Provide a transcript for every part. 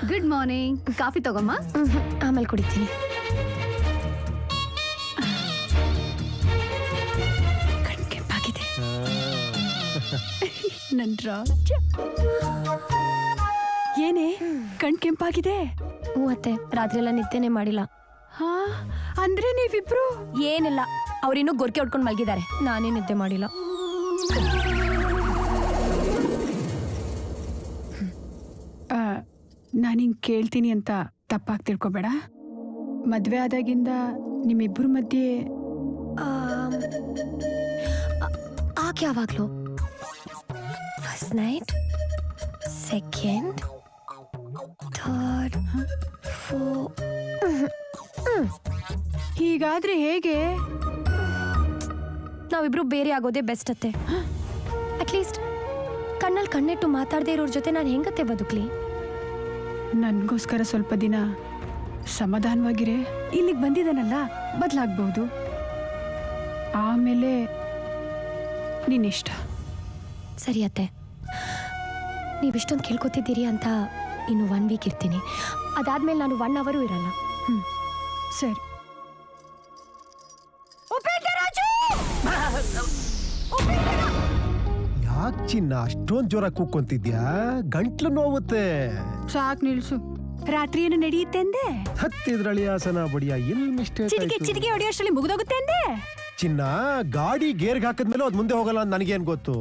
Good morning. Coffee ತಗೊಮ್ಮ. ಆಮೇಲೆ ಕುಡಿತೀನಿ. ಕಣ್ಕೆಂಪಾಗಿದೆ. ನನ್ ರಾಜ. ಏನೇ ಕಣ್ಕೆಂಪಾಗಿದೆ? ಅತ್ತೆ, ರಾತ್ರಿ ಎಲ್ಲ ನಿದ್ದೆನೆ ಮಾಡಿಲ್ಲ. ಹಾ, ಅಂದ್ರೆ ನೀವಿಬ್ರು? ಏನಿಲ್ಲ, ಅವ್ರಿನ್ನೂ ಗೊರ್ಕೆ ಹೊಡ್ಕೊಂಡು ಮಲಗಿದ್ದಾರೆ. ನಾನೇ ನಿದ್ದೆ ಮಾಡಿಲ್ಲ. ನಾನು ಹಿಂಗೆ ಕೇಳ್ತೀನಿ ಅಂತ ತಪ್ಪಾಗಿ ತಿಳ್ಕೊಬೇಡ. ಮದುವೆ ಆದಾಗಿಂದ ನಿಮ್ಮಿಬ್ಬರ ಮಧ್ಯೆ ಆಕೆ ಯಾವಾಗ್ಲೂ ಫಸ್ಟ್ ನೈಟ್, ಸೆಕೆಂಡ್, ಥರ್ಡ್, ಹೀಗಾದ್ರೆ ಹೇಗೆ? ನಾವಿಬ್ರು ಬೇರೆ ಆಗೋದೇ ಬೆಸ್ಟ್ ಅತ್ತೆ. ಅಟ್ಲೀಸ್ಟ್ ಕಣ್ಣಲ್ಲಿ ಕಣ್ಣಿಟ್ಟು ಮಾತಾಡದೇ ಇರೋರ್ ಜೊತೆ ನಾನು ಹೆಂಗತ್ತೆ ಬದುಕ್ಲಿ? ನನಗೋಸ್ಕರ ಸ್ವಲ್ಪ ದಿನ ಸಮಾಧಾನವಾಗಿರೇ. ಇಲ್ಲಿಗೆ ಬಂದಿದ್ದಾನಲ್ಲ, ಬದಲಾಗಬಹುದು. ಆಮೇಲೆ ನಿನ್ನಿಷ್ಟ. ಸರಿ ಅತ್ತೆ, ನೀವಿಷ್ಟೊಂದು ಕೇಳ್ಕೊತಿದ್ದೀರಿ ಅಂತ ಇನ್ನು 1 ವೀಕ್ ಇರ್ತೀನಿ. ಅದಾದ್ಮೇಲೆ ನಾನು 1 ಅವರೂ ಇರಲ್ಲ. ಸರಿ. ಯಾಕೆ ಚಿನ್ನ ಅಷ್ಟೊಂದು ಜೋರ ಕೂಕೊಂತಿದ್ಯಾ? ಗಂಟ್ಲು ನೋವುತ್ತೆ. ಸಾಕ್ ನಿಲ್ಸು. ರಾತ್ರಿ ಏನು ನಡೆಯುತ್ತೆ ಅಂದೆ? ಹತ್ತಿದ್ರಳಿ ಆಸನ ಬಡಿಯ ಎಲ್ಲಿ ಮಿಸ್ಟೇಕ್ ಆಯ್ತು? ಚಿಟಿಕೆ ಹೊಡೆಯೋಷ್ಟರಲ್ಲಿ ಮುಗಿದೋಗುತ್ತೆ ಅಂದೆ? ಚಿನ್ನ, ಗಾಡಿ ಗೇರ್ಗೆ ಹಾಕಿದ್ಮೇಲೆ ಅದ್ ಮುಂದೆ ಹೋಗಲ್ಲ ಅಂತ ನನಗೇನ್ ಗೊತ್ತು?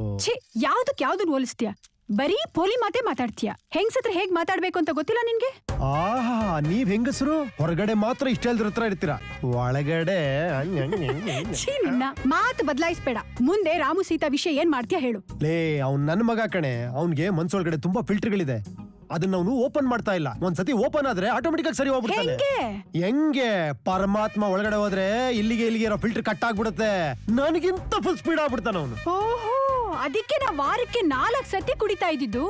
ಯಾವ್ದನ್ನ ಹೋಲಿಸ್ತೀಯ? ಬರೀ ಪೋಲಿ ಮಾತೇ ಮಾತಾಡ್ತೀಯ. ಹೆಂಗ್ಸತ್ರ ಹೇಗ್ ಮಾತಾಡ್ಬೇಕು ಅಂತ ಗೊತ್ತಿಲ್ಲ ನಿನ್ಗೆ? ಆಹಾ, ನೀವ್ ಹೆಂಗಸರು ಹೊರಗಡೆ ಮಾತ್ರ ಇಷ್ಟೆಲ್ದ್ರ ಹತ್ರ ಇರ್ತೀರಾ, ಒಳಗಡೆ ನಿನ್ನ ಮಾತು ಬದಲಾಯಿಸ್ಬೇಡ. ಮುಂದೆ ರಾಮು ಸೀತಾ ವಿಷಯ ಏನ್ ಮಾಡ್ತೀಯ ಹೇಳು? ಲೇ, ಅವ್ನ್ ನನ್ ಮಗ ಕಣೆ. ಅವ್ನ್ಗೆ ಮನ್ಸೊಳಗಡೆ ತುಂಬಾ ಫಿಲ್ಟರ್ಗಳಿದೆ. ಅದನ್ನ ಅವನು ಓಪನ್ ಮಾಡ್ತಾ ಇಲ್ಲ. ಒಂದ್ಸತಿ ಓಪನ್ ಆದ್ರೆ ಆಟೋಮೆಟಿಕ್ ಆಗಿ ಸರಿ ಹೋಗ್ಬಿಡ್ತಾನೆ. ಹೆಂಗೆ? ಪರಮಾತ್ಮ ಒಳಗಡೆ ಹೋದ್ರೆ ಇಲ್ಲಿಗೆ ಇರೋ ಫಿಲ್ಟರ್ ಕಟ್ ಆಗ್ಬಿಡುತ್ತೆ. ನನಗಿಂತ ಫುಲ್ ಸ್ಪೀಡ್ ಆಗ್ಬಿಡ್ತಾನ ಅವನು. ಓಹೋ, ಅದಕ್ಕೆ ನಾ ವಾರಕ್ಕೆ 4 ಸತಿ ಕುಡಿತಾ ಇದ್ದಿದ್ದು.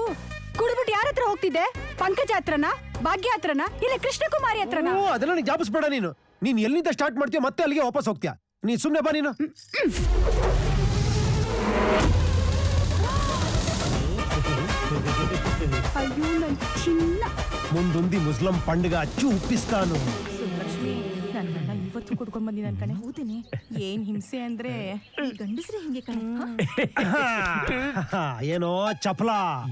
ಕುಡ್ಬಿಟ್ಟು ಯಾರ ಹತ್ರ ಹೋಗ್ತಿದ್ದೆ? ಪಂಕಜ ಹತ್ರನ, ಭಾಗ್ಯ ಹತ್ರನ, ಇಲ್ಲ ಕೃಷ್ಣಕುಮಾರಿ ಹತ್ರನ? ಅದೆಲ್ಲ ನನಗೆ ಜಾಪಿಸ್ಬೇಡ. ನೀನ್ ಎಲ್ಲಿಂದ ಸ್ಟಾರ್ಟ್ ಮಾಡ್ತೀಯ ಮತ್ತೆ ಅಲ್ಲಿಗೆ ವಾಪಸ್ ಹೋಗ್ತೀಯ. ನೀ ಸುಮ್ನೆ ಬಾ ನೀನು. ಅಯ್ಯೋ ನನ್ ಚಿನ್ನ. ಮುಂದೊಂದಿ ಮುಸ್ಲಿಂ పండుగ ಅಚ್ಚು ಉಪ್ಪಿಸ್ತಾನು. ನನ್ನ ಇವತ್ತು ಕುಡ್ಕೊಂಡ್ ಬಂದಿನ ಕಣೆ. ಹೌದೇನೆ, ಏನ್ ಹಿಂಸೆ ಅಂದ್ರೆ ಗಂಡಸ್ರೆ ಹಿಂಗೆ ಕಣೆ. ಏನೋ ಚಪಲ,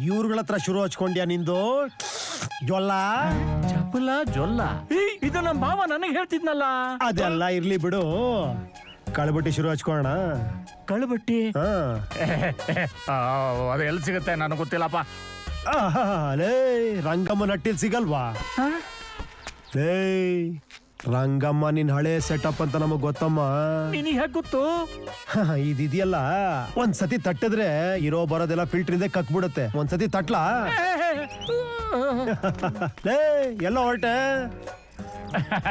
ಇವ್ರುಗಳ ಹತ್ರ ಶುರು ಹಚ್ಕೊಂಡ್ಯಾ ನಿಂದು ಜೊಲ್ಲ? ಚಪಲ ಜೊಲ್ಲ ಇದು ನಮ್ಮ ಭಾವ ನನಗೆ ಹೇಳ್ತಿದ್ನಲ್ಲ. ಅದೆಲ್ಲ ಇರ್ಲಿ ಬಿಡು, ಕಳ್ಬಟ್ಟಿ ಶುರು ಹಚ್ಕೋಣ. ಕಳ್ಬಟ್ಟಿ ಅದು ಎಲ್ಲಿ ಸಿಗುತ್ತೆ ನನಗೆ ಗೊತ್ತಿಲ್ಲಪ್ಪ. ಲೇ, ರಂಗಮ್ಮ ನಟ್ಟಿಲ್ ಸಿಗಲ್ವಾ? ಲೇ, ರಂಗಮ್ಮ ನಿನ್ ಹಳೆ ಸೆಟಪ್ ಅಂತ ನಮಗ್ ಗೊತ್ತಮ್ಮ. ನಿನಗೆ ಹೇಗೆ ಗೊತ್ತು? ಇದೆಯಲ್ಲ, ಒಂದ್ಸತಿ ತಟ್ಟಿದ್ರೆ ಇರೋ ಬರೋದೆಲ್ಲ ಫಿಲ್ಟರ್ ಇಂದ ಕಕ್ಬಿಡುತ್ತೆ. ಒಂದ್ಸತಿ ತಟ್ಲಾ? ಲೇ, ಎಲ್ಲ ಹೊರಟೆ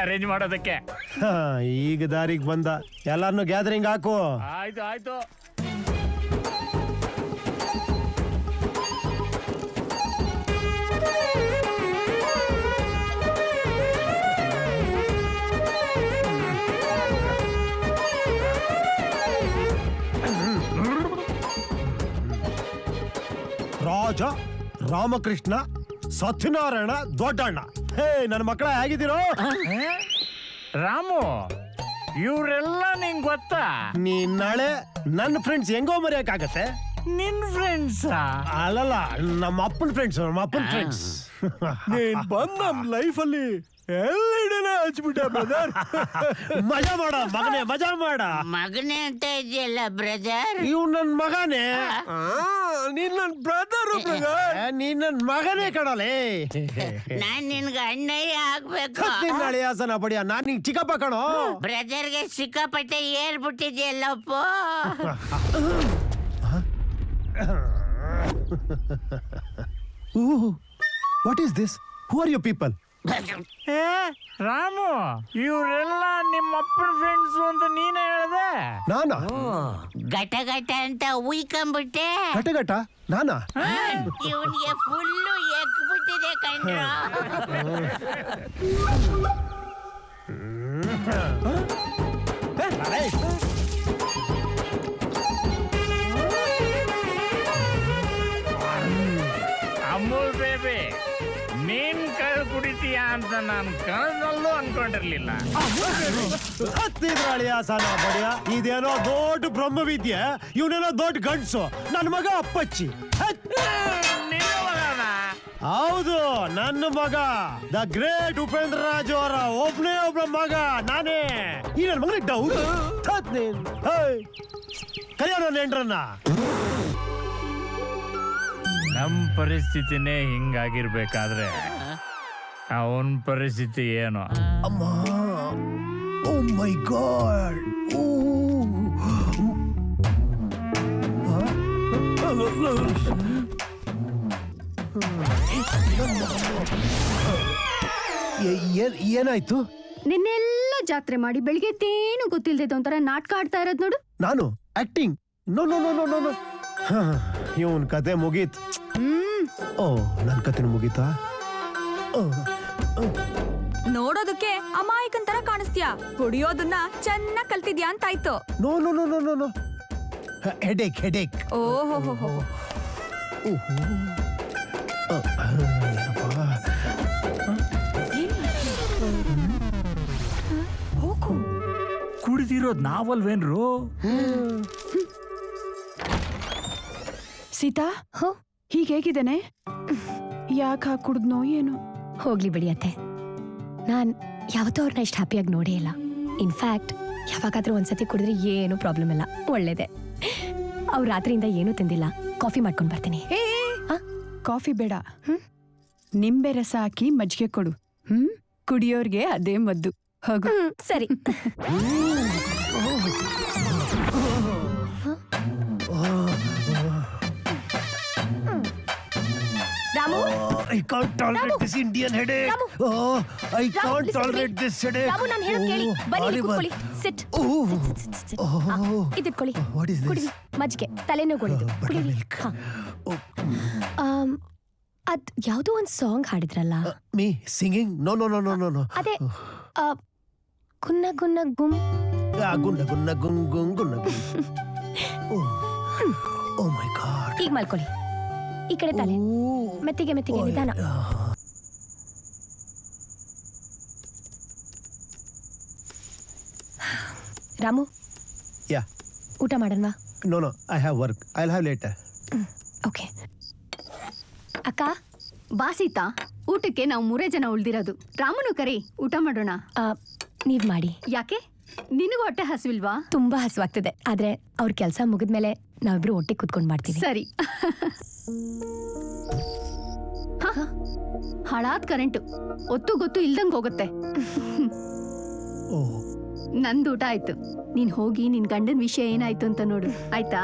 ಅರೇಂಜ್ ಮಾಡೋದಕ್ಕೆ. ಈಗ ದಾರಿಗೆ ಬಂದ. ಎಲ್ಲಾರನ್ನು ಗ್ಯಾದರಿಂಗ್ ಹಾಕು. ಆಯ್ತು ಆಯ್ತು. ರಾಜ, ರಾಮಕೃಷ್ಣ, ಸತ್ಯನಾರಾಯಣ, ದೊಡ್ಡಣ್ಣ. ಹೇ ನನ್ನ ಮಕ್ಕಳ, ಹೇಗಿದ್ದೀರೋ? ರಾಮು, ಇವರೆಲ್ಲ ನಿಂಗೆ ಗೊತ್ತಾ? ನೀನ್ ನಾಳೆ ನನ್ನ ಫ್ರೆಂಡ್ಸ್ ಹೆಂಗೋ ಮರೆಯಕ್ಕಾಗತ್ತೆ? ನಿನ್ ಫ್ರೆಂಡ್ಸ್ ಅಲ್ಲಲ್ಲ, ನಮ್ಮ ಅಪ್ಪನ ಫ್ರೆಂಡ್ಸ್. ನೀನ್ ಬಂದ್ ನಮ್ ಲೈಫ್ ಅಲ್ಲಿ ಎಲ್ಲಿಡನೆ ಹಚ್ಬಿಟ್ಟ ಬ್ರದರ್. ಮಜಾ ಮಾಡ ಮಗನೇ, ಮಜಾ ಮಾಡ. ಮಗನೇ ಅಂತ ಇದೆಯಲ್ಲ ಬ್ರದರ್. ಇವ್ ನನ್ ಮಗನೇ. ನೀನ್ ನನ್ ಬ್ರದರ್. ನೀನ್ ನನ್ ಮಗನೇ ಕಣಲೆ. ನಾನ್ ನಿನ್ಗ ಅಣ್ಣಯ್ಯ ಆಗ್ಬೇಕು. ನಾಳೆ ಹಾಸನ ಬಡಿಯ, ನಾನ್ ನಿಂಗ್ ಚಿಕ್ಕಪ್ಪ ಕಣೋ. ಬ್ರದರ್ಗೆ ಸಿಕ್ಕಾಪಟ್ಟೆ ಏರ್ಬಿಟ್ಟಿದ್ಯಲ್ಲಪ್ಪ. What is this? Who are you people? Ramu, ಇವರೆಲ್ಲ ನಿಮ್ಮ ಅಪ್ಪನ ಫ್ರೆಂಡ್ಸ್ ಅಂತ ನೀನೇ ಹೇಳ್ದೆ. ನಾನಾ? ಘಟ ಘಟ ಅಂತ ಉಯ್ಕೊಂಬಿಟ್ಟೆ. ಘಟ ಘಟ ನಾನಾ? ಇವನ್ಗೆ ಫುಲ್ಲು ಎಕ್ಬಿಟ್ಟಿದೆ ಕಣ್ರು. ಅಂತ ನಾನು ಕನಸಲ್ಲೂ ಅನ್ಕೊಂಡಿರ್ಲಿಲ್ಲ. ಹತ್ತಿದ್ರ ಅಳಿಯ ಸಾಲ ಬಡಿಯ ಇದೇನೋ ದೊಡ್ಡ ಬ್ರಹ್ಮವಿದ್ಯೆ, ಇವನೇನೋ ದೊಡ್ಡ ಗಂಡ್ಸು, ನನ್ನ ಮಗ ಅಪ್ಪಚ್ಚಿ. ನಿನ್ನ ಮಗನ? ಹೌದು, ನನ್ನ ಮಗ ದ ಗ್ರೇಟ್ ಉಪೇಂದ್ರ ರಾಜ್ ಅವರ ಒಬ್ನೇ ಒಬ್ಬ ಮಗ ನಾನೇ. ಈ ನನ್ನ ಮಗನಿಗೆ ಡೌಟ್ ಕಲಿಯೋ ನನ್ನ ಎಂಡ್ರನ್ನ. ನಮ್ ಪರಿಸ್ಥಿತಿನೇ ಹಿಂಗಾಗಿರ್ಬೇಕಾದ್ರೆ ಅವನ್ ಪರಿಸ್ಥಿತಿ ಏನು? ಅಮ್ಮ, ಓ ಮೈ ಗಾಡ್, ಏನಾಯ್ತು? ನಿನ್ನೆಲ್ಲ ಜಾತ್ರೆ ಮಾಡಿ ಬೆಳಿಗ್ಗೆ ತೇನು ಗೊತ್ತಿಲ್ದೈತೆ ಒಂಥರ ನಾಟಕ ಆಡ್ತಾ ಇರೋದ್ ನೋಡು. ನಾನು acting? No no no no no no. ಇವನ್ ಕತೆ ಮುಗೀತ್. ಓ, ನನ್ ಕತೆನೂ ಮುಗೀತಾ? ನೋಡೋದಕ್ಕೆ ಅಮಾಯಕನ್ ತರ ಕಾಣಿಸ್ತೀಯಾ, ಕುಡಿಯೋದನ್ನ ಚೆನ್ನಾಗ್ ಕಲ್ತಿದ್ಯಾ ಅಂತ ಆಯ್ತು. No no no no no no. Headache headache. ಓಹೋ ಕುಡಿದಿರೋದ್ ನಾವಲ್ವೇನ್ರು? ಸೀತಾ, ಹೀಗ್ ಹೇಗಿದ್ದಾನೆ? ಯಾಕ ಕುಡ್ದ್ನೋ ಏನೋ? ಹೋಗ್ಲಿ ಬಿಡಿ ಅತ್ತೆ, ನಾನ್ ಯಾವತ್ತೂ ಅವ್ರನ್ನ ಇಷ್ಟು ಹ್ಯಾಪಿಯಾಗಿ ನೋಡೇ ಇಲ್ಲ. ಇನ್ಫ್ಯಾಕ್ಟ್ ಯಾವಾಗಾದ್ರೂ ಒಂದ್ಸತಿ ಕುಡಿದ್ರೆ ಏನು ಪ್ರಾಬ್ಲಮ್ ಇಲ್ಲ, ಒಳ್ಳೇದೆ. ಅವ್ರು ರಾತ್ರಿಯಿಂದ ಏನೂ ತಿಂದಿಲ್ಲ, ಕಾಫಿ ಮಾಡ್ಕೊಂಡು ಬರ್ತೀನಿ. ಕಾಫಿ ಬೇಡ, ನಿಂಬೆ ರಸ ಹಾಕಿ ಮಜ್ಜಿಗೆ ಕೊಡು. ಕುಡಿಯೋರ್ಗೆ ಅದೇ ಮದ್ದು. ಹೋಗು. ಸರಿ. Ramu, I can't tolerate this Indian headache. Ramu. Oh, I Ramu, can't listen to me. tolerate this headache. Ramu, ನಾನು ಹೇಳೋದು ಕೇಳಿ. ಬನ್ನಿ, ಇಲ್ಲಿ ಕೂತ್ಕೊಳ್ಳಿ. Sit. ಇದಿಟ್ಕೊಳ್ಳಿ. What is this? ಕುಡಿರಿ, ಮಜ್ಜಿಗೆ, ತಲೆನೋವುಗಳಿದು. ಕುಡಿರಿ. Buttermilk. ಅದ್ ಯಾವುದೋ ಒಂದು song ಹಾಡಿದ್ರಲ್ಲ? Me singing? No, no, no, no, no, no. ಅದೇ ಗುನ್ನ ಗುನ್ನ ಗುಮ್. Gunna gunna gung gung gunna gung. Oh my God. ಈಗ ಮಲ್ಕೊಳ್ಳಿ. ಈ ಕಡೆ ತಲೆ ಮೆತ್ತಿಗೆ ಮೆತ್ತಿಗೆ ನಿಧಾನ. ರಾಮು, Yeah. ಊಟ ಮಾಡನ್ವಾ? No, no. I have work. I'll have later. Okay. ಅಕ್ಕ, ಬಾ ಸೀತಾ, ಊಟಕ್ಕೆ ನಾವು 3 ಜನ ಉಳ್ದಿರೋದು. ರಾಮನು ಕರಿ, ಊಟ ಮಾಡೋಣ. ನೀವ್ ಮಾಡಿ. ಯಾಕೆ, ನಿನಗೂ ಹೊಟ್ಟೆ ಹಸಿವಿಲ್ವಾ? ತುಂಬಾ ಹಸುವಾಗ್ತಿದೆ, ಆದ್ರೆ ಅವ್ರ ಕೆಲಸ ಮುಗಿದ್ಮೇಲೆ ನಾವಿಬ್ರು ಒಟ್ಟಿಗೆ ಕುತ್ಕೊಂಡ್ ಮಾಡ್ತೀವಿ. ಸರಿ. ಹಾಳಾದ್ ಕರೆಂಟು ಒತ್ತು ಗೊತ್ತು ಇಲ್ದಂಗ್ ಹೋಗುತ್ತೆ. Oh. ನಂದು ಊಟ ಆಯ್ತು. ನೀನ್ ಹೋಗಿ ನಿನ್ ಗಂಡನ ವಿಷಯ ಏನಾಯ್ತು ಅಂತ ನೋಡು, ಆಯ್ತಾ?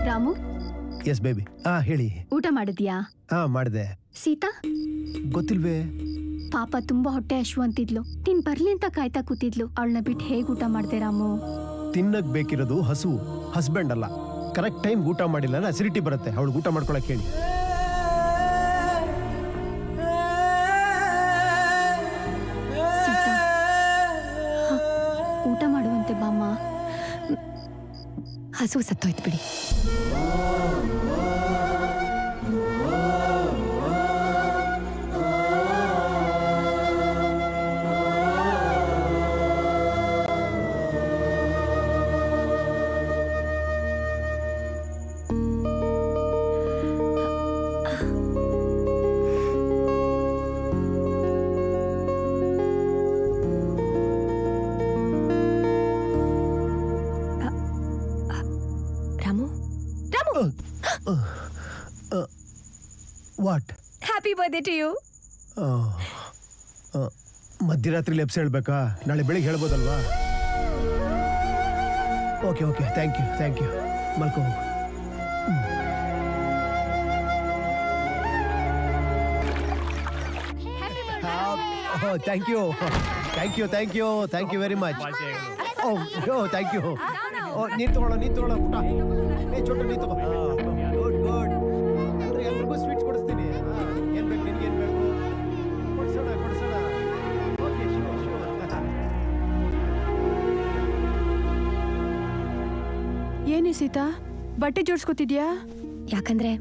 Ramu, Yes, baby. ಹೇಳಿ. ಊಟ ಮಾಡಿದ್ಯಾ? ಮಾಡಿದೆ. ಸೀತಾ ಗೊತ್ತಿಲ್ವೇ? ಪಾಪ ತುಂಬಾ ಹೊಟ್ಟೆ ಹಶ್ವು ಅಂತಿದ್ಲು. ನೀನ್ ಬರ್ಲಿ ಅಂತ ಕಾಯ್ತಾ ಕೂತಿದ್ಲು. ಅವಳನ್ನ ಬಿಟ್ಟು ಹೇಗ್ ಊಟ ಮಾಡ್ದೆ ರಾಮು? ತಿನ್ನಕ್ ಬೇಕಿರೋದು ಹಸುವು, ಹಸ್ಬೆಂಡ್ ಅಲ್ಲ. ಕರೆಕ್ಟ್ ಟೈಮ್ ಊಟ ಮಾಡಿಲ್ಲ ಅಸಿಡಿಟಿ ಬರುತ್ತೆ. ಅವಳು ಊಟ ಮಾಡ್ಕೊಳಕ್ ಹೇಳಿ. ಸೀತಾ, ಊಟ ಮಾಡುವಂತೆ ಬಾಮ್ಮ. ಹಸು ಸತ್ತೋಯ್ತು ಬಿಡಿ. What? Happy birthday to you. ಮಧ್ಯರಾತ್ರಿ ಎಬ್ಸ್ ಹೇಳ್ಬೇಕಾ? ನಾಳೆ ಬೆಳಿಗ್ಗೆ ಹೇಳ್ಬೋದಲ್ವಾ? ಓಕೆ ಓಕೆ, ಥ್ಯಾಂಕ್ ಯು ಮಲ್ಕೋ. Thank you thank you very much thank you ನೀನ್ ತಗೊಳ್ಳೋ ಪುಟ ಏ ಚೋಟ ನೀನ್ ತಗೋ ಗುಡ್ ಎಲ್ರಿಗೂ ಸ್ವೀಟ್ಸ್ ಕೊಡಿಸ್ತೀನಿ ಏನ್ ಬೇಕು ನಿನ್ಗೆ ಏನ್ ಬೇಕು ಕೊಡ್ಸೋಣ ಓಕೆ ಶೂರ್ ಏನೇ ಸೀತಾ ಬಟ್ಟೆ ಜೋಡ್ಸ್ಕೊತಿದ್ಯಾ? ಯಾಕಂದ್ರೆ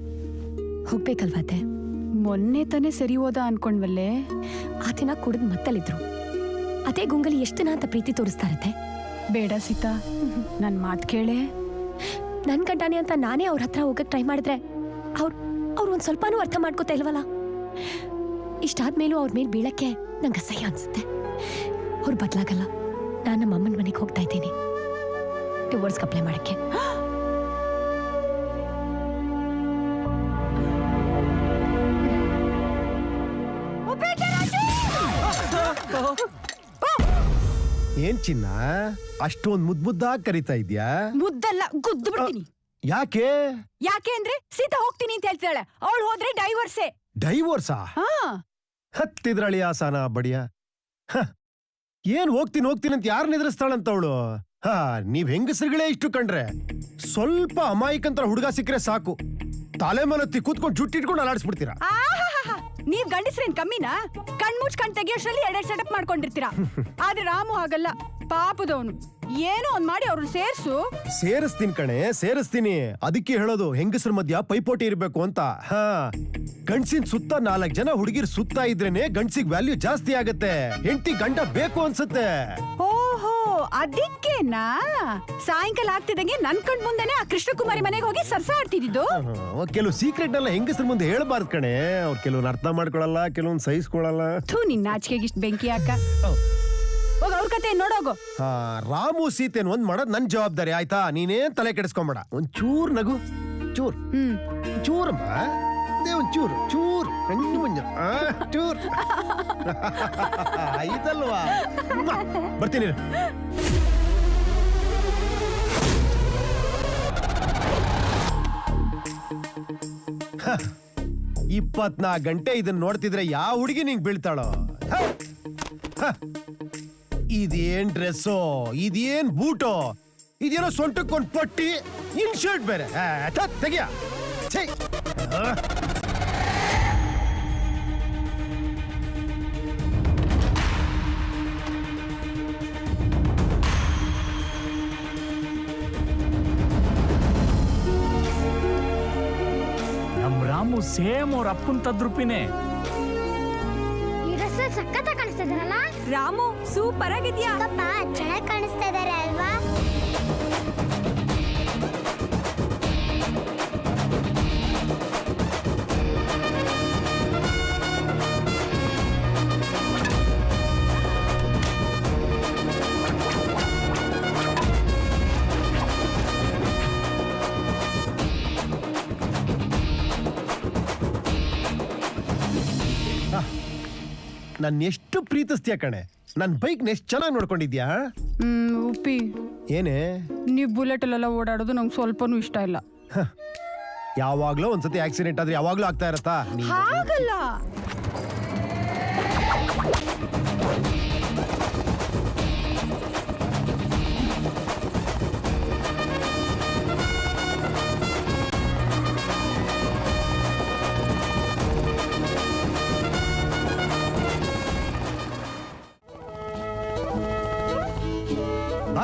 ಹೋಗ್ಬೇಕಲ್ವಾತೆ. ಮೊನ್ನೆ ತಾನೇ ಸರಿ ಹೋದ ಅನ್ಕೊಂಡ್ವಲ್ಲೇ. ಆ ದಿನ ಕುಡಿದ್ ಮತ್ತಲ್ಲಿದ್ರು. ಅದೇ ಗುಂಗಲಿ ಎಷ್ಟು ದಿನ ಅಂತ ಪ್ರೀತಿ ತೋರಿಸ್ತಾ ಇರತ್ತೆ. ಬೇಡ ಸೀತಾ, ನನ್ ಮಾತ್ ಕೇಳೆ. ನನ್ ಗಂಡನೇ ಅಂತ ನಾನೇ ಅವ್ರ ಹತ್ರ ಹೋಗಕ್ ಟ್ರೈ ಮಾಡಿದ್ರೆ ಅವ್ರು ಒಂದ್ ಸ್ವಲ್ಪನೂ ಅರ್ಥ ಮಾಡ್ಕೋತಾ ಇಲ್ವಲ್ಲ. ಇಷ್ಟಾದ್ಮೇಲೂ ಅವ್ರ ಮೇಲೆ ಬೀಳಕ್ಕೆ ನಂಗೆ ಅಸಹ್ಯ ಅನ್ಸುತ್ತೆ. ಅವ್ರು ಬದ್ಲಾಗಲ್ಲ. ನಾನು ನಮ್ಮ ಅಮ್ಮನ ಮನೆಗೆ ಹೋಗ್ತಾ ಇದ್ದೀನಿ ಡಿವೋರ್ಸ್ಗೆ ಅಪ್ಲೈ ಮಾಡಕ್ಕೆ. ಏನ್ ಚಿನ್ನ ಅಷ್ಟೊಂದ್ ಮುದ್ದಾಗಿ ಕರಿತಾ ಇದ್ಯಾ? ಮುದ್ದಲ್ಲ, ಗುದ್ದು ಬಿಡ್ತೀನಿ. ಯಾಕೆ ಅಂದ್ರೆ ಸೀತಾ ಹೋಗ್ತೀನಿ ಅಂತ ಹೇಳ್ತಾಳೆ. ಅವಳು ಹೋದ್ರೆ ಡೈವರ್ಸೇ. ಡೈವೋರ್ಸಾ? ಹಾ, ಹತ್ತಿದ್ರಳಿ ಆಸಾನ ಬಡಿಯ. ಏನ್ ಹೋಗ್ತೀನಿ ಅಂತ ಯಾರನ್ನ ಎದುರಿಸ್ತಾಳಂತ ಅವಳು? ನೀವ್ ಹೆಂಗಸರುಗಳೇ ಇಷ್ಟು ಕಂಡ್ರೆ ಸ್ವಲ್ಪ ಅಮಾಯಕಂತರ ಹುಡುಗ ಸಿಕ್ಕರೆ ಸಾಕು, ತಲೆ ಮಲತ್ತಿ ಕೂತ್ಕೊಂಡು ಜುಟ್ಟಿಟ್ಕೊಂಡು ಅಲಾಡಿಸ್ಬಿಡ್ತೀರಾ. ನೀವ್ ಗಂಡಸ್ರೇನ್ ಕಮ್ಮಿನಾ? ಕಣ್ಮುಚ್ ಕಣ್ ತೆಗಿಯೋಷ್ಟ್ರಲ್ಲಿ ಎರಡೆರಡು ಸೆಟಪ್ ಮಾಡ್ಕೊಂಡಿರ್ತೀರಾ. ಆದ್ರೆ ರಾಮು ಹಾಗಲ್ಲ, ಪಾಪದವನು. ಏನೋ ಒಂದ್ ಮಾಡಿ ಅವ್ರನ್ನ ಸೇರಿಸ್ತೀನಿ ಕಣೆ, ಸೇರಿಸ್ತೀನಿ. ಅದಕ್ಕೆ ಹೇಳೋದು ಹೆಂಗಸರ ಮಧ್ಯ ಪೈಪೋಟಿ ಇರ್ಬೇಕು ಅಂತ. ಗಂಡ್ಸಿನ ಸುತ್ತ 4 ಜನ ಹುಡುಗಿರ್ ಸುತ್ತ ಇದ್ರೇನೆ ಗಂಡ್ಸಿಗ್ ವ್ಯಾಲ್ಯೂ ಜಾಸ್ತಿ ಆಗತ್ತೆ. ಹೆಂಡತಿ ಗಂಡ ಬೇಕು ಅನ್ಸುತ್ತೆ. ಓಹೋ, ಅದಕ್ಕೇನಾ ಸಾಯಂಕಾಲ ಆಗ್ತಿದಂಗೆ ನನ್ ಕಣ್ ಮುಂದೆನೆ ಆ ಕೃಷ್ಣಕುಮಾರಿ ಮನೆಗೆ ಹೋಗಿ ಸರ್ಸ ಆಡ್ತಿದ್ದು? ಕೆಲವು ಸೀಕ್ರೆಟ್ ನೆಲ್ಲ ಹೆಂಗಸರ ಮುಂದೆ ಹೇಳ್ಬಾರ್ದು ಕಣೆ. ಅವ್ರು ಕೆಲವ್ನ ಅರ್ಥ ಮಾಡ್ಕೊಳಲ್ಲ, ಕೆಲವೊಂದು ಸಹಿಸ್ಕೊಳಲ್ಲ. ನಿನ್ ನಾಚಿಕೆಗಿಷ್ಟು ಬೆಂಕಿ ಹಾಕ. ಹೋಗ ಅವ್ರ ಕತೆ ನೋಡೋಗು. ರಾಮು ಸೀತೆನ್ ಒಂದ್ ಮಾಡೋದ್ ನನ್ ಜವಾಬ್ದಾರಿ ಆಯ್ತಾ? ನೀನೇನ್ ತಲೆ ಕೆಡಿಸ್ಕೊಂಬೇಡ. ಒಂದ್ ಚೂರ್ ನಗು, ಚೂರ್ ಚೂರಮ್ಮ, ಒಂದ್ ಚೂರ್ ಕಣ್ಣು ಮಂಜ ಚೂರ್ ಆಯ್ತಲ್ವಾ? ಬರ್ತೀನಿ. 24 ಗಂಟೆ ಇದನ್ನ ನೋಡ್ತಿದ್ರೆ ಯಾವ ಹುಡುಗಿ ನಿಂಗ್ ಬೀಳ್ತಾಳೋ? ಇದೇನ್ ಡ್ರೆಸ್ಸೋ, ಇದೇನ್ ಬೂಟೋ, ಇದೇನೋ ಸೊಂಟಕ್ಕೊಂದ್ ಪಟ್ಟಿ, ಇನ್ ಶರ್ಟ್ ಬೇರೆ. ತೆಗಿಯ ನಮ್ ರಾಮು ಸೇಮ್ ಅವ್ರ ಅಪ್ಪನ್ ತದ್ರೂಪಿನೇ. ಸಖತ್ ಕಾಣಿಸ್ತಾ ಇದಾರಲ್ಲ? ರಾಮು ಸೂಪರ್ ಆಗಿದ್ಯಾ? ಚೆನ್ನಾಗಿ ಕಾಣಿಸ್ತಾ ಇದಾರೆ ಅಲ್ವಾ? ನನ್ ಎಷ್ಟು ಪ್ರೀತಿಸ್ತೀಯ ಕಣೆ. ನನ್ ಬೈಕ್ ಎಷ್ಟು ಚೆನ್ನಾಗಿ ನೋಡ್ಕೊಂಡಿದ್ಯಾ? ಉಪ್ಪಿ, ಏನೇ ನೀವ್ ಬುಲೆಟ್ ಅಲ್ಲೆಲ್ಲ ಓಡಾಡೋದು ನಂಗೆ ಸ್ವಲ್ಪನೂ ಇಷ್ಟ ಇಲ್ಲ. ಯಾವಾಗ್ಲೂ ಒಂದ್ಸತಿ ಆಕ್ಸಿಡೆಂಟ್ ಆದ್ರೆ ಯಾವಾಗ್ಲೂ ಆಗ್ತಾ ಇರತ್ತಾ? ಹಾಗಲ್ಲ,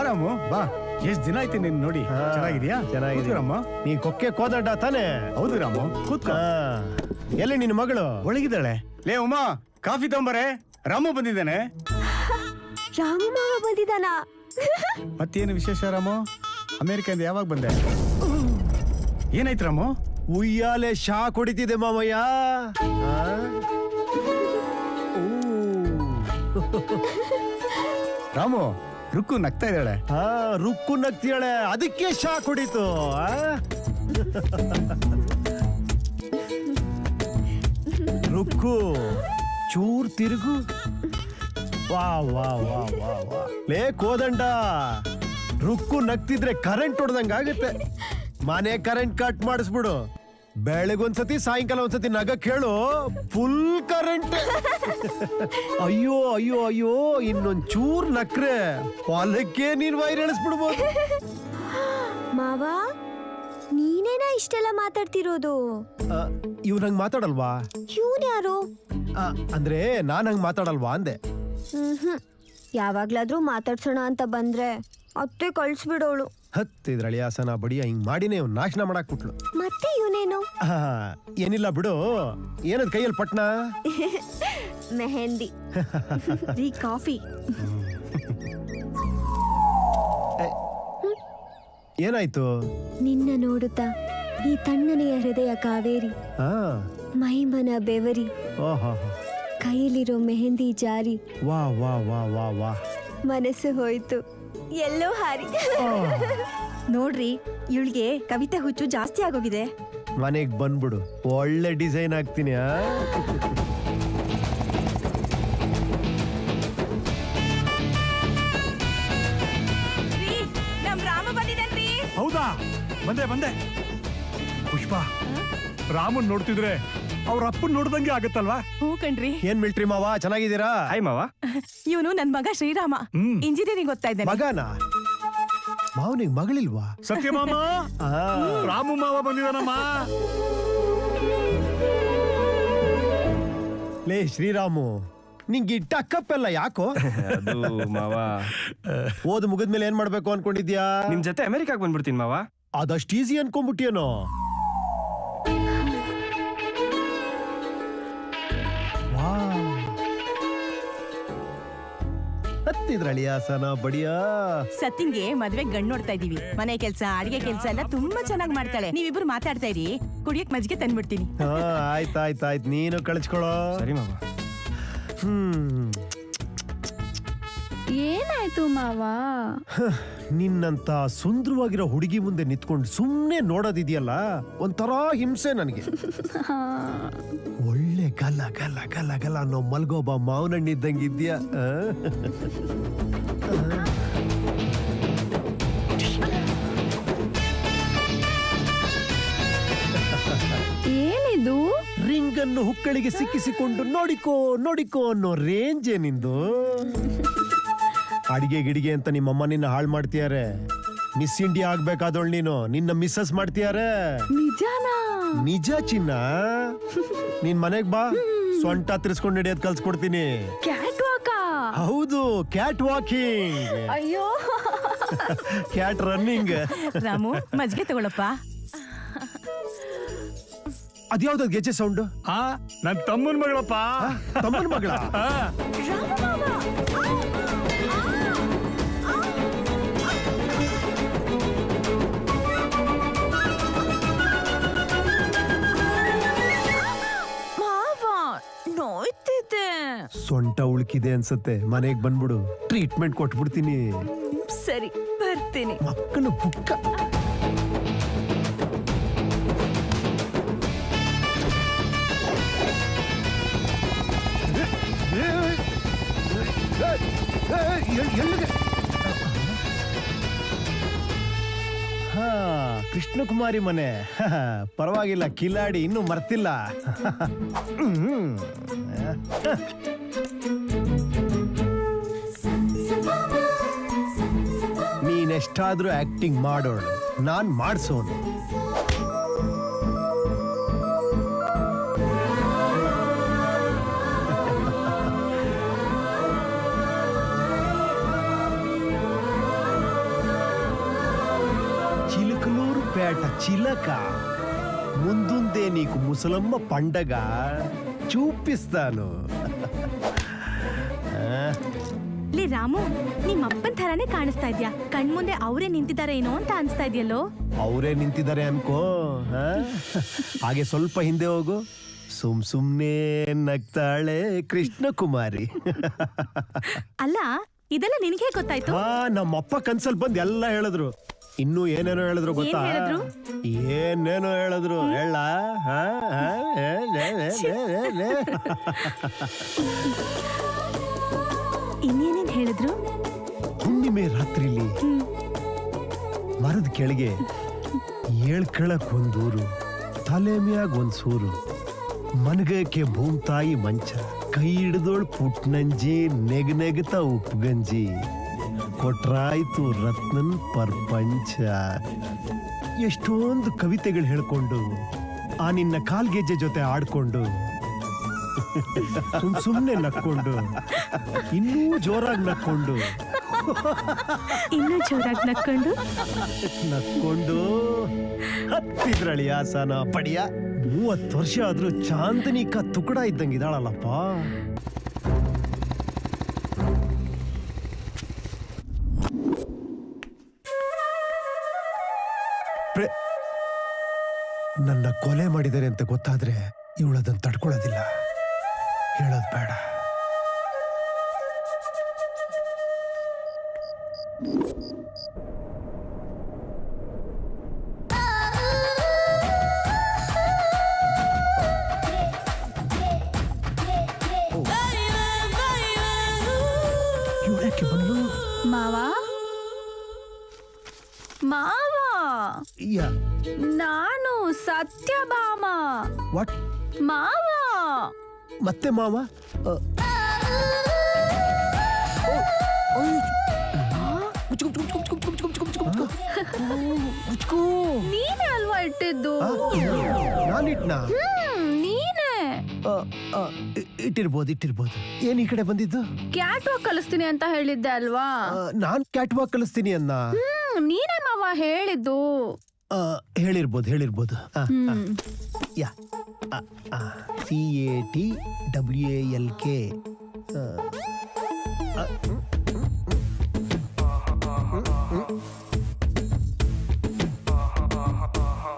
ರಾಮು ಬಾ, ಎಷ್ಟ್ ದಿನ ಆಯ್ತು ನೀನ್ ನೋಡಿ. ಚೆನ್ನಾಗಿದ್ಯಾ? ಚೆನ್ನಾಗಿದೆ ರಾಮ. ನೀ ಕೊಕ್ಕೆ ಕೋದಡ್ಡ ತಾನೆ? ಹೌದು ರಾಮು, ಕೂತ್ಕೋ. ಎಲ್ಲಿ ನಿನ್ನ ಮಗಳು? ಒಳಗಿದ್ದಾಳೆ. ಲೇ ಉಮಾ, ಕಾಫಿ ತಗೊಂಬರೆ, ರಾಮು ಬಂದಿದ್ದಾನೆ. ರಾಮು ಮಾವ ಬಂದಿದ್ದಾನ? ಮತ್ತೇನು ವಿಶೇಷ ರಾಮು? ಅಮೆರಿಕದಿಂದ ಯಾವಾಗ ಬಂದೆ? ಏನಾಯ್ತು ರಾಮು? ಉಯ್ಯಾಲೆ ಶಾ ಹೊಡಿತಿದೆ ಮಾಮಯ್ಯ. ರಾಮು, ರುಕ್ಕು ನಗ್ತಾ ಇದ್ದಾಳೆ. ರುಕ್ಕು ನಗ್ತಿಯಾಳೆ, ಅದಕ್ಕೆ ಶಾಕ್ ಹೊಡಿತು. ರುಕ್ಕು ಚೂರ್ ತಿರುಗು. ವಾ ವಾ ವಾ ವಾ ವಾ. ಲೇ ಕೋದಂಡ, ರುಕ್ಕು ನಗ್ತಿದ್ರೆ ಕರೆಂಟ್ ಹೊಡೆದಂಗ ಆಗುತ್ತೆ. ಮನೆ ಕರೆಂಟ್ ಕಟ್ ಮಾಡಿಸ್ಬಿಡು. ಬೆಳಗೊಂದ್ಸತಿ ಸಾಯಂಕಾಲ ಒಂದ್ಸತಿ ನಗ ಕೇಳು ಫುಲ್ ಕರೆಂಟ್. ಅಯ್ಯೋ ಅಯ್ಯೋ ಅಯ್ಯೋ ಇನ್ನೊಂದ್ ಚೂರ್ ನಕ್ರೆ ಹೊಲಕ್ಕೆ ನೀನ್ ವೈರ್ ಎಳಿಸ್ಬಿಡ್ಬೋದು. ಮಾವ ನೀನೇನಾ ಇಷ್ಟೆಲ್ಲ ಮಾತಾಡ್ತಿರೋದು? ಇವ್ನ ಹಂಗ್ ಮಾತಾಡಲ್ವಾ? ಇವನ್ ಯಾರು? ಅಂದ್ರೆ ನಾನ್ ಹಂಗ್ ಮಾತಾಡಲ್ವಾ ಅಂದೆ. ಯಾವಾಗ್ಲಾದ್ರೂ ಮಾತಾಡ್ಸೋಣ ಅಂತ ಬಂದ್ರೆ ಅತ್ತೆ ಕಳ್ಸ್ಬಿಡೋಳು. ಹತ್ತಿದ್ರ ಅಳಿಯಾಸನ ಬಡಿಯ ಹಿಂಗ್ ಮಾಡಿನೇ ಇವ್ನ ನಾಶನ ಮಾಡಾಕ್ಬಿಟ್ಲು. ಮತ್ತೆ ಇವನೇನು? ಏನಿಲ್ಲ ಬಿಡು. ಏನದ್ ಕೈಯಲ್ಲಿ ಪಟ್ನ? ಮೆಹಂದಿ. ರೀ ಕಾಫಿ. ಏನಾಯ್ತು? ನಿನ್ನ ನೋಡುತ್ತಾ ಈ ತಣ್ಣನೆಯ ಹೃದಯ ಕಾವೇರಿ, ಮೈಮನ ಬೆವರಿ, ಕೈಯಲ್ಲಿರೋ ಮೆಹಂದಿ ಜಾರಿ, ವಾ ವಾ ವಾ ವಾ ವಾ, ಮನಸ್ಸು ಹೋಯ್ತು ಎಲ್ಲೋ ಹಾರಿ. ನೋಡ್ರಿ ಇವಳಿಗೆ ಕವಿತೆ ಹುಚ್ಚು ಜಾಸ್ತಿ ಆಗೋಗಿದೆ. ಮನೆಗ್ ಬಂದ್ಬಿಡು, ಒಳ್ಳೆ ಡಿಸೈನ್ ಹಾಕ್ತೀನಿ. ನಮ್ ರಾಮ ಬಂದಿದ್ದಾನ್ರಿ. ಹೌದಾ? ಬಂದೆ. ಪುಷ್ಪ, ರಾಮನ್ ನೋಡ್ತಿದ್ರೆ ಅವ್ರ ಅಪ್ಪನ್ ನೋಡ್ದಂಗೆ ಆಗತ್ತಲ್ವಾ? ಹೂ ಕಣ್ರಿ. ಏನ್ ಮಿಲ್ಟ್ರಿ ಮಾವ, ಚೆನ್ನಾಗಿದ್ದೀರಾ? ಹಾಯ್ ಮಾವ. ಇವನು ನನ್ ಮಗ ಶ್ರೀರಾಮ, ಇಂಜಿನಿಯರಿಂಗ್ ಓದ್ತಾ ಇದ್ದಾನೆ. ಮಗನ? ಮಾವನಿಗೆ ಮಗಳಿಲ್ವಾ? ಸತ್ಯ ಮಾಮ, ರಾಮು ಮಾವ ಬಂದಿದಾನಮ್ಮ. ಲೇ ಶ್ರೀರಾಮು, ನಿಂಗೆ ಈ ಟಕ್ಕಪ್ ಎಲ್ಲ ಯಾಕೋ? ಅದು ಮಾವ, ಓದ್ ಮುಗಿದ್ಮೇಲೆ ಏನ್ ಮಾಡ್ಬೇಕು ಅನ್ಕೊಂಡಿದ್ಯಾ? ನಿಮ್ ಜೊತೆ ಅಮೆರಿಕಾಗ್ ಬಂದ್ಬಿಡ್ತೀನಿ ಮಾವ. ಅದಷ್ಟು ಈಸಿ ಅನ್ಕೊಂಡ್ಬಿಟ್ಟಿಯೇನೋ? ಹತ್ತಿದ್ರಳಿ ಆಸನ ಬಡಿಯ. ಸತ್ತಿನ್ಗೆ ಮದ್ವೆ ಗಂಡ್ ನೋಡ್ತಾ ಇದೀವಿ. ಮನೆ ಕೆಲ್ಸ, ಅಡಿಗೆ ಕೆಲ್ಸ ಎಲ್ಲ ತುಂಬಾ ಚೆನ್ನಾಗಿ ಮಾಡ್ತಾಳೆ. ನೀವಿಬ್ರು ಮಾತಾಡ್ತಾ ಇರಿ, ಕುಡಿಯಕ್ ಮಜ್ಜಿಗೆ ತಂದ್ಬಿಡ್ತೀನಿ. ಆಯ್ತಾಯ್ತಾಯ್ತು, ನೀನು ಕಳಿಸ್ಕೊಳೋ. ಸರಿ ಮಾವ. ಏನಾಯ್ತು ಮಾವ? ನಿನ್ನಂತ ಸುಂದರವಾಗಿರೋ ಹುಡುಗಿ ಮುಂದೆ ನಿಂತ್ಕೊಂಡು ಸುಮ್ನೆ ನೋಡೋದಿದೆಯಲ್ಲ, ಒಂಥರ ಹಿಂಸೆ ನನಗೆ. ಒಳ್ಳೆ ಗಲ್ಲ ಗಲ್ಲ ಗಲ್ಲ ಗಲ್ಲ ಅನ್ನೋ ಮಲ್ಗೋಬ ಮಾವನಣ್ಣಿದ್ದಂಗಿದ್ಯಾ. ಏನಿದು? ರಿಂಗನ್ನು ಹುಕ್ಕಳಿಗೆ ಸಿಕ್ಕಿಸಿಕೊಂಡು ನೋಡಿಕೋ ನೋಡಿಕೋ ಅನ್ನೋ ರೇಂಜ್ ನಿಂದು. ಅಡಿಗೆ ಗಿಡಿಗೆ ಅಂತ ನಿಮ್ಮಮ್ಮ ನಿನ್ನ ಹಾಳು ಮಾಡ್ತೀಯಾರೆ. ಮಿಸ್ ಇಂಡಿಯಾ ಆಗ್ಬೇಕಾದವಳು ನೀನು, ನಿನ್ನ ಮಿಸ್ಸಸ್ ಮಾಡ್ತೀಯಾರೆ. ನಿಜಾನಾ? ನಿಜ ಚಿನ್ನ. ನಿನ್ ಮನೆಗ್ ಬಾ, ಸೊಂಟ ತಿರ್ಸ್ಕೊಂಡು ನಡೆಯೋದ್ ಕಲ್ಸ್ಕೊಡ್ತೀನಿ. ಕ್ಯಾಟ್ ವಾಕಾ? ಹೌದು, ಕ್ಯಾಟ್ ವಾಕಿಂಗ್. ಅಯ್ಯೋ, ಕ್ಯಾಟ್ ರನ್ನಿಂಗ್. ರಾಮು, ಮಜ್ಜಿಗೆ ತಗೊಳಪ್ಪ. ಅದ್ಯಾವ್ದು ಗೆಜ್ಜೆ ಸೌಂಡ್? ನನ್ ತಮ್ಮನ್ ಮಗಳಪ್ಪ. ತಮ್ಮನ ಮಗಳ? ನೋಯ್ತಿದೆ. ಸೊಂಟ ಉಳ್ಕಿದೆ ಅನ್ಸತ್ತೆ, ಮನೆಗ್ ಬಂದ್ಬಿಡು, ಟ್ರೀಟ್ಮೆಂಟ್ ಕೊಟ್ಬಿಡ್ತೀನಿ. ಸರಿ, ಬರ್ತೀನಿ. ಮಕ್ಕಳು ಬುಕ್ಕ. ಕೃಷ್ಣಕುಮಾರಿ ಮನೆ. ಪರವಾಗಿಲ್ಲ, ಕಿಲಾಡಿ ಇನ್ನೂ ಮರ್ತಿಲ್ಲ. ನೀನೆಷ್ಟಾದ್ರೂ ಆಕ್ಟಿಂಗ್ ಮಾಡೋಳು, ನಾನ್ ಮಾಡ್ಸೋನು. చిలుకలూరుపేట చిలక ముందుందే నీకు ముసలమ్మ పండగ చూపిస్తాను. ಲೇ ರಾಮು, ನಿಮ್ಮ ಅಪ್ಪನ ಥರಾನೇ ಕಾಣಿಸ್ತಾ ಇದ್ಯಾ. ಕಣ್ಮುಂದೆ ಅವರೇ ನಿಂತಿದ್ದಾರೆ ಏನೋ ಅಂತ ಅನ್ಸ್ತಾ ಇದೆಯಲ್ಲೋ. ಅವರೇ ನಿಂತಿದ್ದಾರೆ ಅನ್ಕೋ. ಹಾಗೆ ಸ್ವಲ್ಪ ಹಿಂದೆ ಹೋಗು, ಸುಮ್ನೆ ನಗ್ತಾಳೆ ಕೃಷ್ಣಕುಮಾರಿ. ಅಲ್ಲ, ಇದೆಲ್ಲ ನಿನಗೆ ಗೊತ್ತಾಯ್ತು? ನಮ್ಮಪ್ಪ ಕನ್ಸಲ್ ಬಂದ್ ಎಲ್ಲ ಹೇಳಿದ್ರು. ಇನ್ನೂ ಏನೇನೋ ಹೇಳಿದ್ರು ಗೊತ್ತಾ? ಏನೇನೋ ಹೇಳಿದ್ರು. ಹೇಳ ಇನ್ನೇನೇನ್ ಹೇಳಿದ್ರು? ಹುಣ್ಣಿಮೆ ರಾತ್ರಿಲಿ ಮರದ ಕೆಳಗೆ ಏಳ್ಕಳಕ್ ಒಂದೂರು, ತಲೆ ಮ್ಯಾಗ ಒಂದ್ ಸೂರು ಮನ್ಗಕ್ಕೆ ಭೂಮ್ತಾಯಿ ಮಂಚ ಕೈ ಹಿಡ್ದೋಳ್ ಪುಟ್ನಂಜಿ ನೆಗನೆಗತ ಉಪ್ಗಂಜಿ ಕೊಟ್ರಾಯ್ತು ರತ್ನನ್ ಪರ್ಪಂಚ. ಎಷ್ಟೊಂದು ಕವಿತೆಗಳು ಹೇಳ್ಕೊಂಡು ಆ ನಿನ್ನ ಕಾಲ್ಗೆಜ್ಜೆ ಜೊತೆ ಆಡ್ಕೊಂಡು ಸುಮ್ನೆ ನಕ್ಕೊಂಡು ಇನ್ನೂ ಜೋರಾಗಿ ನಕ್ಕೊಂಡು ಇನ್ನೂ ಜೋರಾಗಿ ನಕ್ಕೊಂಡು ಹತ್ತಿದ್ರಳಿ ಆಸನ ಪಡಿಯ. 30 ವರ್ಷ ಆದ್ರೂ ಚಾಂದನಿಕ ತುಕಡ ಇದ್ದಂಗೆ ಇದ್ದಾಳಲ್ಲಪ್ಪ. ನನ್ನ ಕೊಲೆ ಮಾಡಿದ್ದಾರೆ ಅಂತ ಗೊತ್ತಾದ್ರೆ ಇವಳದನ್ನ ತಡ್ಕೊಳ್ಳೋದಿಲ್ಲ. ಹೇಳೋದು ಬೇಡ. ಇವಳಕ್ಕೆ ಬಂದ್ಲು ಮಾವ ಮಾವ ಯಾ ನಾನು ಸತ್ಯಭಾಮ ವಾಟ್ ಮಾವ. ಮತ್ತೆ ಮಾವ ನೀನೇ ಅಲ್ವಾ ಇಟ್ಟಿದ್ದು? ನಾನಿಟ್ನಾ ನೀನೇ. ಇಟ್ಟಿರ್ಬೋದು. ಏನ್ ಈ ಕಡೆ ಬಂದಿದ್ದು? ಕ್ಯಾಟ್ ವಾಕ್ ಕಲಿಸ್ತೀನಿ ಅಂತ ಹೇಳಿದ್ದೆ ಅಲ್ವಾ? ನಾನ್ ಕ್ಯಾಟ್ ವಾಕ್ ಕಲಿಸ್ತೀನಿ ಅನ್ನ. ನೀನೇ ಮಾವ ಹೇಳಿದ್ದು. ಹೇಳಿರ್ಬೋದು. Yeah CATWALK.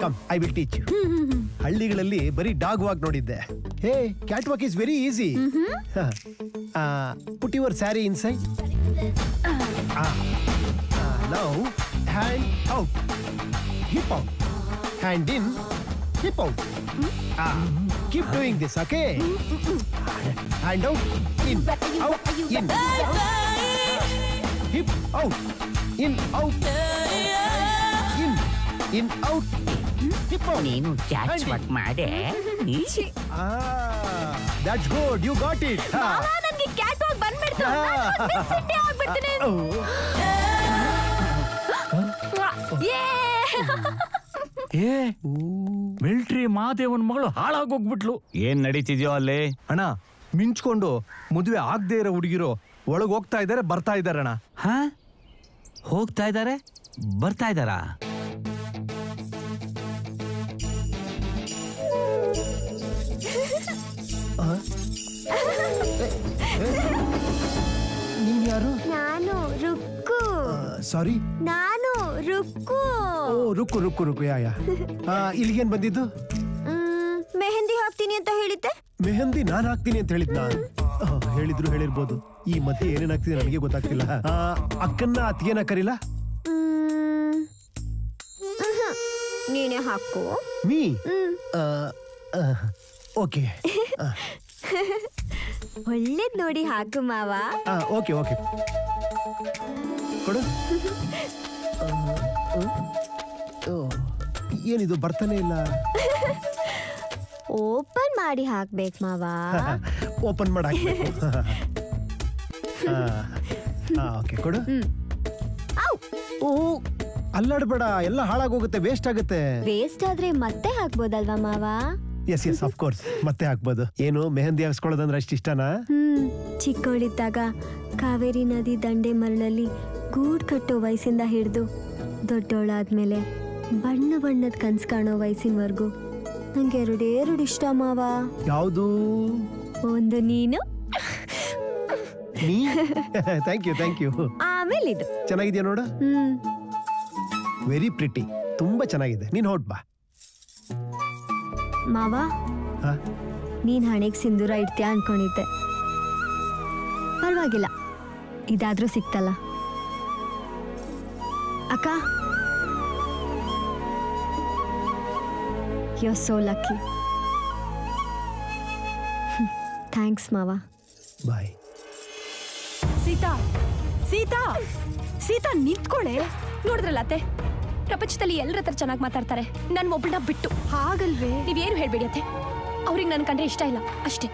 Come, I will teach you. ಹಳ್ಳಿಗಳಲ್ಲಿ ಬರೀ ಡಾಗ್ ವಾಕ್ ನೋಡಿದ್ದೆ. Hey, cat walk is very easy. Put your sari inside. Now hand out, hip out, hand in, hip out. Keep doing this, okay? Hand out, in, out, in. Hip out, in, out, in, out, hip out. ನೀನು catch walk ಮಾಡೆ. That's good. You got it. ನನಗೆ cat walk ಬಂದ್ಬಿಡ್ತು. ಆಗ್ಬಿಡ್ತೀನಿ. ಏ military ಮಾದೇವನ್ ಮಗಳು ಹಾಳಾಗೋಗ್ಬಿಟ್ಲು. ಏನ್ ನಡೀತಿದ್ಯೋ ಅಲ್ಲಿ? ಅಣ್ಣ, ಮಿಂಚ್ಕೊಂಡು ಮದುವೆ ಆಗದೆ ಇರೋ ಹುಡುಗಿರು ಒಳಗೆ ಹೋಗ್ತಾ ಇದ್ದಾರೆ, ಬರ್ತಾ ಇದ್ದಾರೆ ಅಣ್ಣ. ಹಾ, ಹೋಗ್ತಾ ಇದ್ದಾರೆ, ಬರ್ತಾ ಇದ್ದಾರಾ? ನೀನ್ ಯಾರು? ನಾನು ರುಕ್ಕು. ಸಾರಿ, ನಾನು ರುಕ್ಕು. ಓ ರುಕ್ಕು ಯಾ. ಇಲ್ಲಿಗೇನ್ ಬಂದಿದ್ದು? ಮೆಹಂದಿ ಹಾಕ್ತೀನಿ ಅಂತ ಹೇಳಿದ್ದೆ. ಮೆಹಂದಿ ನಾನ್ ಹಾಕ್ತೀನಿ ಅಂತ ಹೇಳಿದ್ನ? ಹೇಳಿದ್ರು ಹೇಳಿರ್ಬೋದು. ಈ ಮಧ್ಯೆ ಏನೇನ್ ಆಗ್ತಿದೆ ನನಗೆ ಗೊತ್ತಾಗ್ತಿಲ್ಲ. ಅಕ್ಕನ್ನ ಅತ್ತಿಗೆನ ಕರಿಲ್ಲ? ನೀನೇ ಹಾಕು. Me okay. ಒಳ್ಳೇದ್ ನೋಡಿ ಹಾಕು ಮಾವ. ಓಕೆ ಕೊಡು. ಏನಿದು ಬರ್ತಾನೆ ಇಲ್ಲ? ಓಪನ್ ಮಾಡಿ ಹಾಕ್ಬೇಕು ಮಾವ. ಓಪನ್ ಮಾಡಿ ಹಾಕ್ಬೇಕು. ಓಕೆ ಕೊಡು. ಓ, ಅಲ್ಲಾಡ್ಬೇಡ, ಎಲ್ಲ ಹಾಳಾಗೋಗುತ್ತೆ, ವೇಸ್ಟ್ ಆಗುತ್ತೆ. ವೇಸ್ಟ್ ಆದ್ರೆ ಮತ್ತೆ ಹಾಕ್ಬೋದಲ್ವಾ ಮಾವ? ಎಸ್ ಆಫ್ ಕೋರ್ಸ್, ಮತ್ತೆ ಹಾಕ್ಬೋದು. ಏನು ಮೆಹಂದಿ ಹಾಕ್ಸ್ಕೊಳ್ಳೋದಂದ್ರೆ ಅಷ್ಟು ಇಷ್ಟನಾ? ಚಿಕ್ಕವಳಿದ್ದಾಗ ಕಾವೇರಿ ನದಿ ದಂಡೆ ಮರಳಲ್ಲಿ ಗೂಡ್ ಕಟ್ಟೋ ವಯಸ್ಸಿಂದ ಹಿಡಿದು ದೊಡ್ಡವಳಾದ್ಮೇಲೆ ಬಣ್ಣ ಬಣ್ಣದ ಕನ್ಸ್ ಕಾಣೋ ವಯಸ್ಸಿನವರೆಗೂ ನಂಗೆ ಎರಡು ಇಷ್ಟ ಮಾವ. ಯಾವುದು? ಒಂದು ನೀನು, ನೀ. Thank you. ಆಮೇಲೆ ಇದು. ಚೆನ್ನಾಗಿದ್ಯಾ ನೋಡು. ವೆರಿ ಪ್ರಿಟಿ, ತುಂಬಾ ಚೆನ್ನಾಗಿದೆ. ನೀನ್ ಹೊಟ್ ಬಾ ಮಾವ. ನೀನ್ ಹಣೆಗೆ ಸಿಂಧೂರ ಇಡ್ತೀಯ ಅನ್ಕೊಂಡಿದ್ದೆ. ಪರವಾಗಿಲ್ಲ, ಇದಾದ್ರೂ ಸಿಕ್ತಲ್ಲ. ಅಕ್ಕ, you are so lucky. Thanks ಮಾವ. ಬಾಯ್. ಸೀತಾ ನಿಂತ್ಕೊಳ್ಳೆ. ನೋಡಿದ್ರಲ್ಲ ಅತ್ತೆ, ಪ್ರಪಂಚದಲ್ಲಿ ಎಲ್ಲರ ಹತ್ರ ಚೆನ್ನಾಗಿ ಮಾತಾಡ್ತಾರೆ ನನ್ ಒಬ್ಬಳನ್ನ ಬಿಟ್ಟು. ಹಾಗಲ್ವೇ? ನೀವೇನು ಹೇಳ್ಬೇಡಿ ಅತ್ತೆ, ಅವ್ರಿಗೆ ನನ್ ಕಂಡ್ರೆ ಇಷ್ಟ ಇಲ್ಲ ಅಷ್ಟೇ.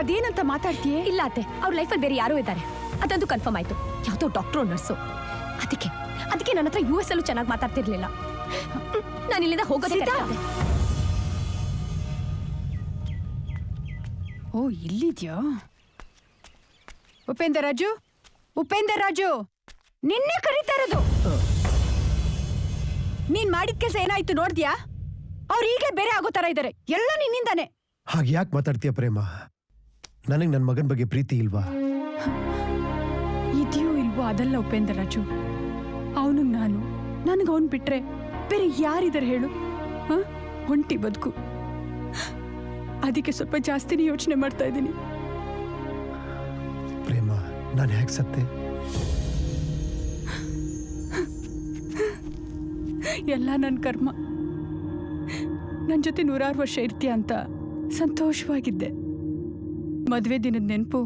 ಅದೇನಂತ ಮಾತಾಡ್ತೀಯೇ? ಇಲ್ಲ ಅತ್ತೆ, ಅವ್ರ ಲೈಫಲ್ಲಿ ಬೇರೆ ಯಾರೋ ಇದ್ದಾರೆ, ಅದಂತೂ ಕನ್ಫರ್ಮ್ ಆಯ್ತು. ಯಾವುದೋ ಡಾಕ್ಟ್ರು ನರ್ಸು. ಅದಕ್ಕೆ ನನ್ನ ಹತ್ರ US ಅಲ್ಲೂ ಚೆನ್ನಾಗಿ ಮಾತಾಡ್ತಿರ್ಲಿಲ್ಲ. ನಾನು ಇಲ್ಲಿಂದ ಹೋಗೋದೇ correct ಆಗಿದೆ. ಓ, ಇಲ್ಲಿದ್ಯಾ? ಉಪೇಂದ್ರ ರಾಜು, ನಿನ್ನೆ ಕರೀತಾ ಇರೋದು. ನೀನ್ ಮಾಡಿದ ಕೆಲಸ ಏನಾಯ್ತು ನೋಡ್ದ್ಯಾ? ಅವ್ರು ಈಗಲೇ ಬೇರೆ ಆಗೋ ತರ ಇದ್ದಾರೆ. ಎಲ್ಲ ನಿನ್ನಿಂದಾನೆ. ಹಾಗೆ ಯಾಕೆ ಮಾತಾಡ್ತೀಯ ಪ್ರೇಮ? ನನಗೆ ನನ್ನ ಮಗನ ಬಗ್ಗೆ ಪ್ರೀತಿ ಇಲ್ವಾ? ಇದೆಯೋ ಇಲ್ವೋ ಅದಲ್ಲ ಉಪೇಂದ್ರ ರಾಜು. ಅವನು ನನಗೆ ಅವನ್ ಬಿಟ್ರೆ ಬೇರೆ ಯಾರಿದ್ದಾರೆ ಹೇಳು? ಒಂಟಿ ಬದುಕು. ಅದಕ್ಕೆ ಸ್ವಲ್ಪ ಜಾಸ್ತಿನೇ ಯೋಚನೆ ಮಾಡ್ತಾ ಇದ್ದೀನಿ. ಪ್ರೇಮ, ನಾನು ಹೇಗೆ ಸತ್ತೆ? ಎಲ್ಲ ನನ್ನ ಕರ್ಮ. ನನ್ನ ಜೊತೆ 100 ವರ್ಷ ಇರ್ತೀಯ ಅಂತ ಸಂತೋಷವಾಗಿದ್ದೆ. ಮದುವೆ ದಿನದ ನೆನಪು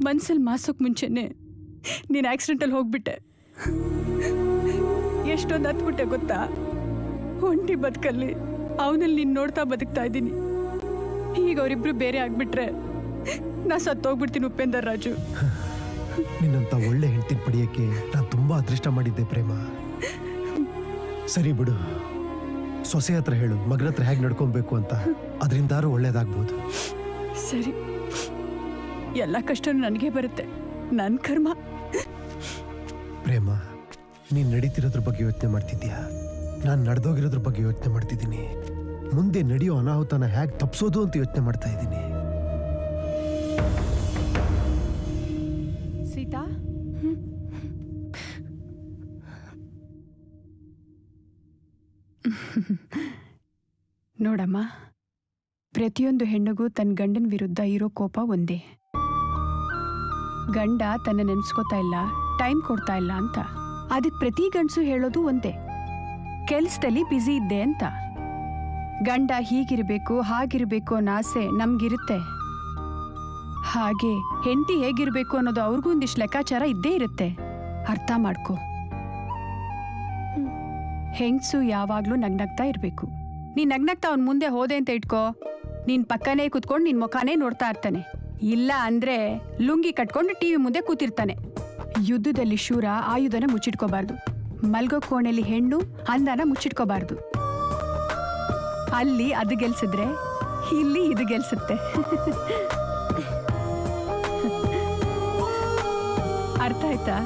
ಮನ್ಸಲ್ಲಿ ಮಾಸೋಕ್ ಮುಂಚೆನೆ ನೀನು ಆಕ್ಸಿಡೆಂಟಲ್ಲಿ ಹೋಗ್ಬಿಟ್ಟೆ. ಎಷ್ಟೊಂದು ಹತ್ಬಿಟ್ಟೆ ಗೊತ್ತಾ? ಒಂಟಿ ಬದುಕಲ್ಲಿ ಅವನಲ್ಲಿ ನೀನು ನೋಡ್ತಾ ಬದುಕ್ತಾ ಇದ್ದೀನಿ. ಈಗ ಅವರಿಬ್ರು ಬೇರೆ ಆಗ್ಬಿಟ್ರೆ ನಾ ಸತ್ತೋಗ್ಬಿಡ್ತೀನಿ ಉಪೇಂದ್ರ ರಾಜು. ನಿನ್ನಂತ ಒಳ್ಳೆ ಹೆಂಡತಿನ ಪಡೆಯಕ್ಕೆ ನಾನು ತುಂಬಾ ಅದೃಷ್ಟ ಮಾಡಿದ್ದೆ ಪ್ರೇಮ. ಸರಿ ಬಿಡು, ಸೊಸೆ ಹತ್ರ ಹೇಳು ಮಗನ ಹತ್ರ ಹೇಗೆ ನಡ್ಕೊಬೇಕು ಅಂತ. ಅದರಿಂದಾರು ಒಳ್ಳೇದಾಗ್ಬೋದು. ಸರಿ, ಎಲ್ಲ ಕಷ್ಟನೂ ನನಗೆ ಬರುತ್ತೆ. ನನ್ನ ಕರ್ಮ. ಪ್ರೇಮ, ನೀನ್ ನಡೀತಿರೋದ್ರ ಬಗ್ಗೆ ಯೋಚನೆ ಮಾಡ್ತಿದ್ಯಾ? ನಾನು ನಡೆದೋಗಿರೋದ್ರ ಬಗ್ಗೆ ಯೋಚನೆ ಮಾಡ್ತಿದ್ದೀನಿ. ಮುಂದೆ ನಡೆಯೋ ಅನಾಹುತನ ಹೇಗೆ ತಪ್ಸೋದು ಅಂತ ಯೋಚನೆ ಮಾಡ್ತಾ ಇದ್ದೀನಿ. ಸೀತಾ, ನೋಡಮ್ಮ, ಪ್ರತಿಯೊಂದು ಹೆಣ್ಣಿಗೂ ತನ್ನ ಗಂಡನ ವಿರುದ್ಧ ಇರೋ ಕೋಪ ಒಂದೇ. ಗಂಡ ತನ್ನ ನೆನೆಸ್ಕೋತಾ ಇಲ್ಲ, ಟೈಮ್ ಕೊಡ್ತಾ ಇಲ್ಲ ಅಂತ. ಅದಕ್ಕೆ ಪ್ರತಿ ಗಂಡಸು ಹೇಳೋದು ಒಂದೇ, ಕೆಲ್ಸದಲ್ಲಿ ಬ್ಯುಸಿ ಇದ್ದೆ ಅಂತ. ಗಂಡ ಹೀಗಿರ್ಬೇಕು ಹಾಗಿರ್ಬೇಕು ಅನ್ನೋ ಆಸೆ ನಮ್ಗಿರುತ್ತೆ. ಹಾಗೆ ಹೆಂಡತಿ ಹೇಗಿರ್ಬೇಕು ಅನ್ನೋದು ಅವ್ರಿಗೂ ಒಂದಿಷ್ಟು ಲೆಕ್ಕಾಚಾರ ಇದ್ದೇ ಇರುತ್ತೆ. ಅರ್ಥ ಮಾಡ್ಕೊ. ಹೆಂಗ್ಸು ಯಾವಾಗ್ಲೂ ನಗ್ನಗ್ತಾ ಇರ್ಬೇಕು. ನೀನ್ ನಗ್ನಗ್ತಾ ಅವ್ನ ಮುಂದೆ ಹೋದೆ ಅಂತ ಇಟ್ಕೋ, ನೀನ್ ಪಕ್ಕನೇ ಕುತ್ಕೊಂಡು ನಿನ್ ಮುಖಾನೇ ನೋಡ್ತಾ ಇರ್ತಾನೆ. ಇಲ್ಲ ಅಂದ್ರೆ ಲುಂಗಿ ಕಟ್ಕೊಂಡು ಟಿವಿ ಮುಂದೆ ಕೂತಿರ್ತಾನೆ. ಯುದ್ಧದಲ್ಲಿ ಶೂರ ಆಯುಧನ ಮುಚ್ಚಿಟ್ಕೋಬಾರ್ದು. ಮಲ್ಗೋ ಕೋಣೆಯಲ್ಲಿ ಹೆಣ್ಣು ಅಂದನ ಮುಚ್ಚಿಟ್ಕೋಬಾರ್ದು. ಅಲ್ಲಿ ಅದು ಗೆಲ್ಸಿದ್ರೆ ಇಲ್ಲಿ ಇದು ಗೆಲ್ಸುತ್ತೆ. ಅರ್ಥ ಆಯ್ತಾ?